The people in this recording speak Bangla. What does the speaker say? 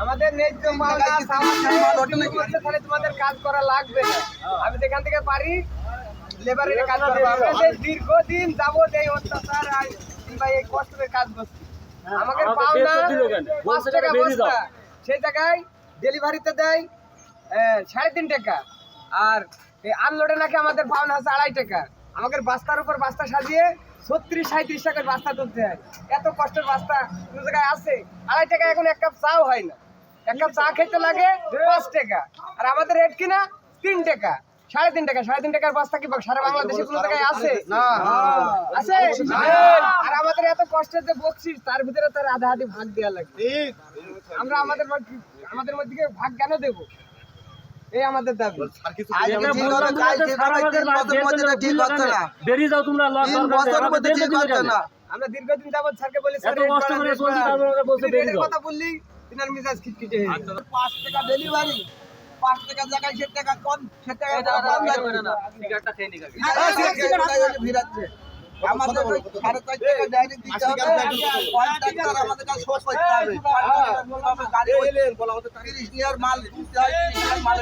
আমাদের ন্যায্য পাওনা তাহলে তোমাদের কাজ করা লাগবে না। আমি যেখান থেকে পারি লেবারের কাজ করবো। আমরা যে দীর্ঘদিন যাবত এই অত্যাচার আর কিংবা এই কষ্টের কাজ করছি, আমাদের পাওনা 5 টাকা বস্তা, সেই জায়গায় ডেলিভারিতে দেয় 3.5 টাকা, আর এই আনলোডে নাকি আমাদের পাওনা হচ্ছে 2.5 টাকা। আমাদের বাস্তার উপর বাস্তা সাজিয়ে 36-37 টাকার বাস্তা তুলতে হয়। এত কষ্টের বাস্তা কোন জায়গায় আছে? 2.5 টাকা এখন এক কাপ চাও হয় না। এক কাপ চা খেতে লাগে 5 টাকা, আর আমাদের রেট কিনা 3 টাকা, 3.5 টাকা। 3.5 টাকার বাস্তা কি সারা বাংলাদেশে কোন জায়গায় আছে? না, আছে। আর আমাদের এত কষ্টের যে বকশিস, তার ভিতরে তার আধা আধি ভাগ দেওয়া লাগে। আমরা আমাদের মধ্যে ভাগ কেন দেবো? এই আমাদের দাবি। বেরিয়ে যাও তোমরা, আমরা দীর্ঘদিন যাবত স্যারকে বলি, কথা বললি তিনার মিজাজ খিটখিটে হয়ে যায়। 5 টাকা ডেলিভারি, 5 টাকা জায়গায় 7 টাকা কম, 7 টাকা কম লাগবে না। সিগারেটটা খেয়ে নিকা ভিড়াচ্ছে আমাদের 4.5 টাকা ডাইরেক্ট দিতে হবে। কন্ট্রাক্টর আমাদের কাছে শোধ করতে হবে। গাড়ি 30 নিয়ার মাল দিতে হয়, 30 নিয়ার মাল